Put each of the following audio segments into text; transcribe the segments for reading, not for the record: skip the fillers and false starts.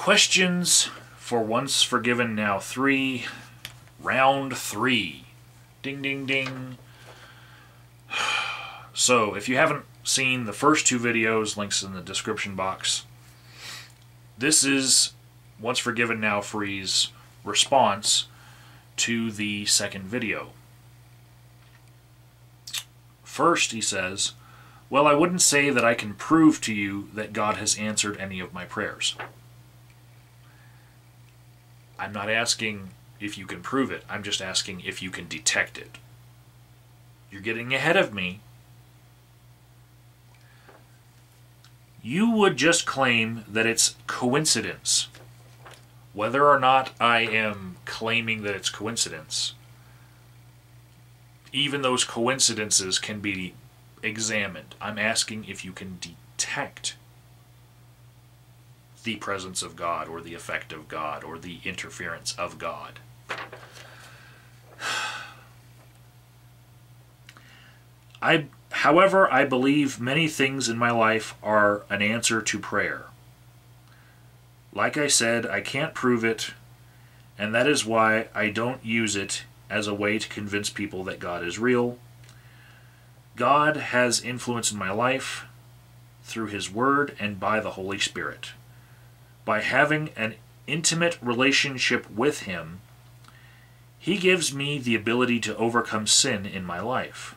Questions for Once Forgiven Now 3, Round 3. Ding, ding, ding. So, if you haven't seen the first two videos, links in the description box, this is Once Forgiven Now Free's response to the second video. First, he says, well, I wouldn't say that I can prove to you that God has answered any of my prayers. I'm not asking if you can prove it. I'm just asking if you can detect it. You're getting ahead of me. You would just claim that it's coincidence. Whether or not I am claiming that it's coincidence, even those coincidences can be examined. I'm asking if you can detect the presence of God, or the effect of God, or the interference of God. However, I believe many things in my life are an answer to prayer. Like I said, I can't prove it, and that is why I don't use it as a way to convince people that God is real. God has influence in my life through His Word and by the Holy Spirit. By having an intimate relationship with Him, He gives me the ability to overcome sin in my life,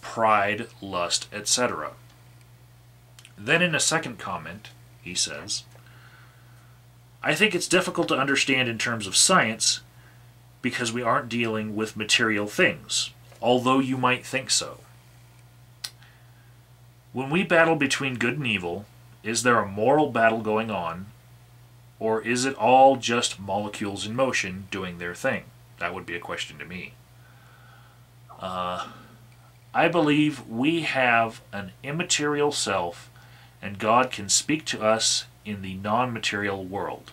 pride, lust, etc. Then in a second comment, he says, I think it's difficult to understand in terms of science because we aren't dealing with material things, although you might think so. When we battle between good and evil, is there a moral battle going on, or is it all just molecules in motion doing their thing? That would be a question to me. I believe we have an immaterial self, and God can speak to us in the non-material world.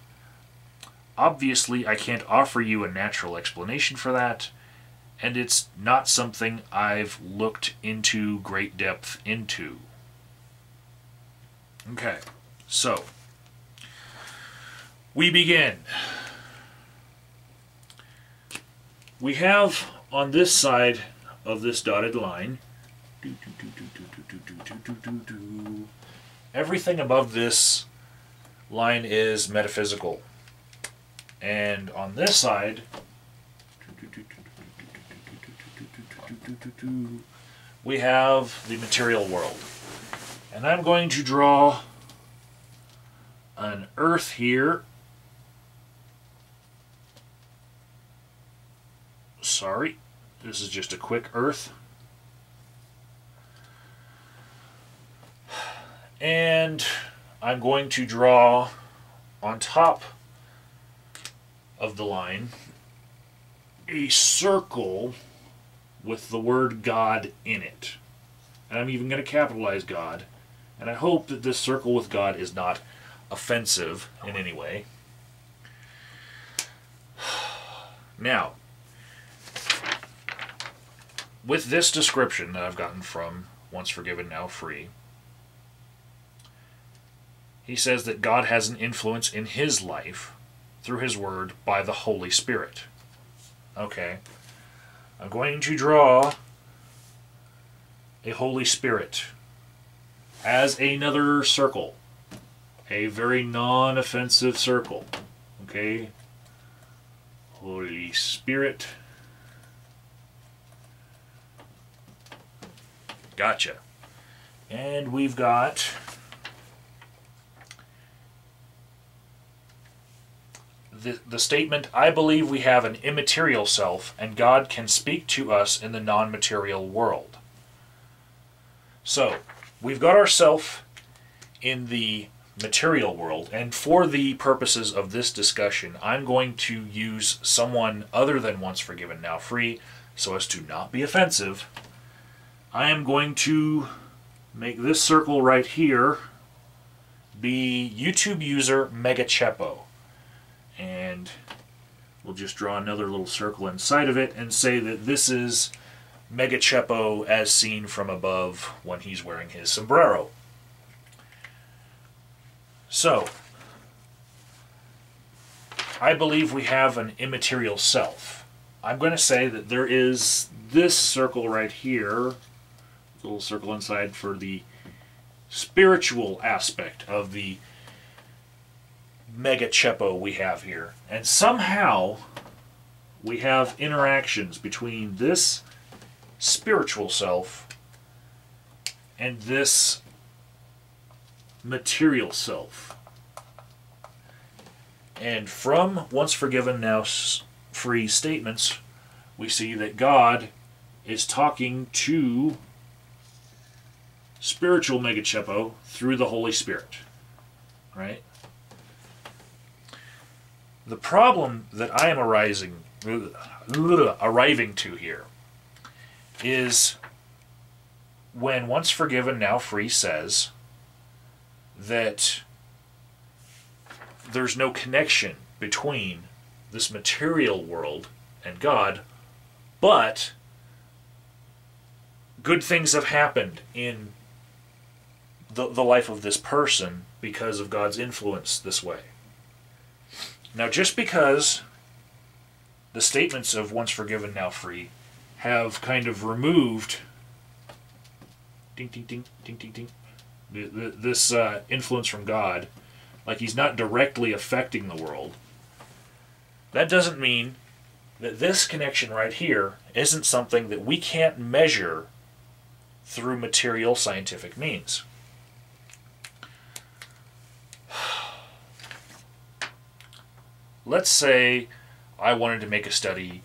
Obviously, I can't offer you a natural explanation for that, and it's not something I've looked into great depth into. Okay, so we begin. We have on this side of this dotted line, everything above this line is metaphysical. And on this side, we have the material world. And I'm going to draw an earth here. Sorry, this is just a quick earth. And I'm going to draw on top of the line a circle with the word God in it. And I'm even going to capitalize God. And I hope that this circle with God is not offensive in any way. Now, with this description that I've gotten from Once Forgiven Now Free, he says that God has an influence in his life through his Word by the Holy Spirit. Okay. I'm going to draw a Holy Spirit as another circle. A very non-offensive circle. Okay. Holy Spirit. Gotcha. And we've got the statement, I believe we have an immaterial self, and God can speak to us in the non-material world. So, we've got our self in the material world, and for the purposes of this discussion, I'm going to use someone other than Once Forgiven Now Free, so as to not be offensive. I am going to make this circle right here be YouTube user Megachepo. And we'll just draw another little circle inside of it and say that this is Megachepo as seen from above when he's wearing his sombrero. So, I believe we have an immaterial self. I'm going to say that there is this circle right here, little circle inside for the spiritual aspect of the Megachepo we have here. And somehow we have interactions between this spiritual self and this material self. And from Once Forgiven, Now Free statements, we see that God is talking to spiritual Megachepo through the Holy Spirit. Right? The problem that I am arriving to here is when Once Forgiven, Now Free says that there's no connection between this material world and God, but good things have happened in the life of this person because of God's influence this way. Now, just because the statements of Once Forgiven, Now Free have kind of removed this influence from God, like he's not directly affecting the world, that doesn't mean that this connection right here isn't something that we can't measure through material scientific means. Let's say I wanted to make a study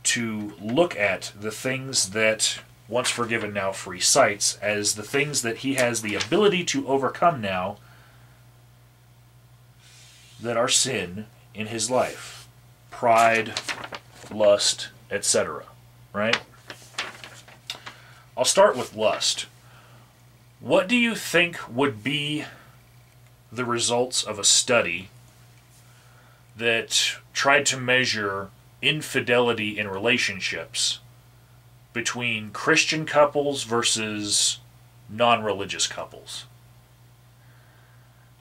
to look at the things that Once Forgiven, Now Free cites as the things that he has the ability to overcome now that are sin in his life. Pride, lust, etc. Right? I'll start with lust. What do you think would be the results of a study that tried to measure infidelity in relationships between Christian couples versus non-religious couples?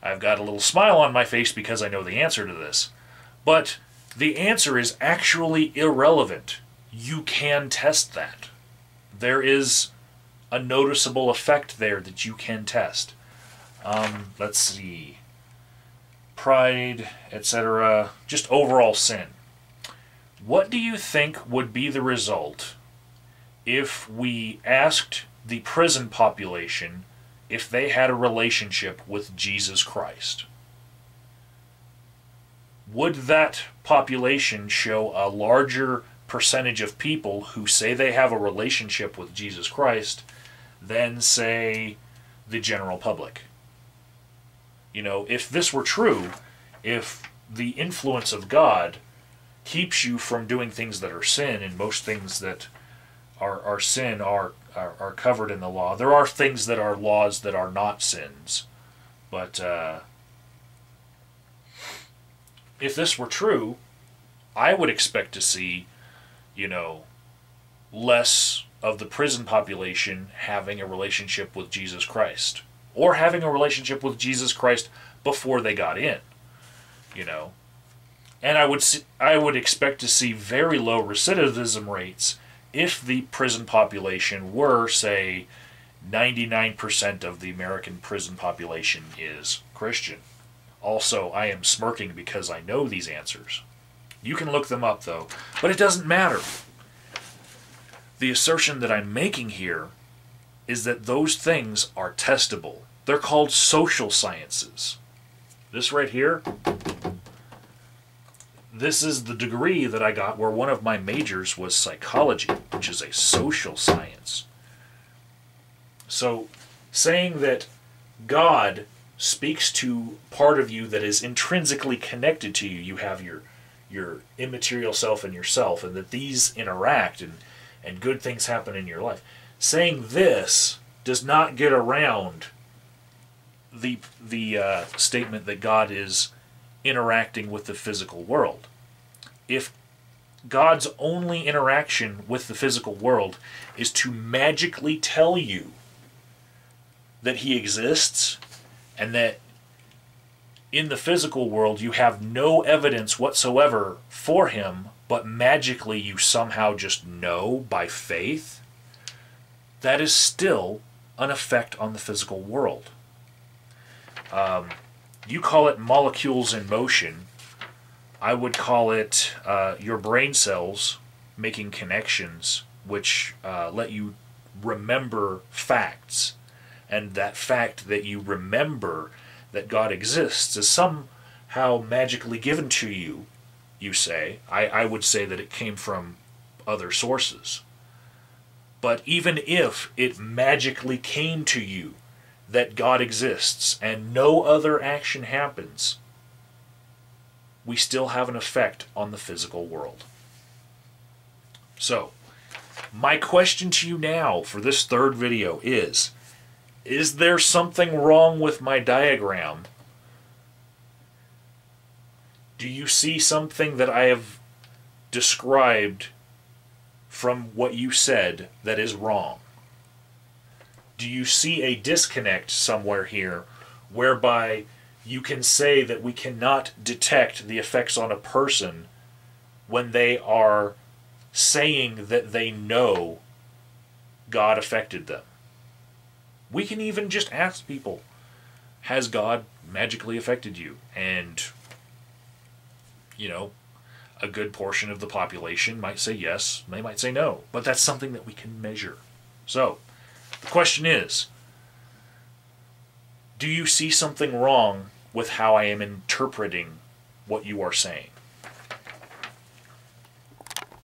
I've got a little smile on my face because I know the answer to this. But the answer is actually irrelevant. You can test that. There is a noticeable effect there that you can test. Let's see. Pride, etc. Just overall sin. What do you think would be the result if we asked the prison population if they had a relationship with Jesus Christ? Would that population show a larger percentage of people who say they have a relationship with Jesus Christ than, say, the general public? You know, if this were true, if the influence of God keeps you from doing things that are sin, and most things that are sin are covered in the law. There are things that are laws that are not sins. But if this were true, I would expect to see, less of the prison population having a relationship with Jesus Christ. Or having a relationship with Jesus Christ before they got in. And I would expect to see very low recidivism rates if the prison population were, say, 99% of the American prison population is Christian. Also, I am smirking because I know these answers. You can look them up, though, but it doesn't matter. The assertion that I'm making here is that those things are testable. They're called social sciences. This right here, this is the degree that I got where one of my majors was psychology, which is a social science. So, saying that God speaks to part of you that is intrinsically connected to you, you have your immaterial self and yourself, and that these interact and good things happen in your life. Saying this does not get around the statement that God is interacting with the physical world. If God's only interaction with the physical world is to magically tell you that he exists and that in the physical world you have no evidence whatsoever for him, but magically you somehow just know by faith, that is still an effect on the physical world. You call it molecules in motion. I would call it your brain cells making connections which let you remember facts. And that fact that you remember that God exists is somehow magically given to you, you say. I would say that it came from other sources. But even if it magically came to you that God exists and no other action happens, we still have an effect on the physical world. So, my question to you now for this third video is there something wrong with my diagram? Do you see something that I have described from what you said that is wrong? Do you see a disconnect somewhere here whereby you can say that we cannot detect the effects on a person when they are saying that they know God affected them? We can even just ask people, has God magically affected you? And, a good portion of the population might say yes, they might say no. But that's something that we can measure. So, the question is, do you see something wrong with how I am interpreting what you are saying?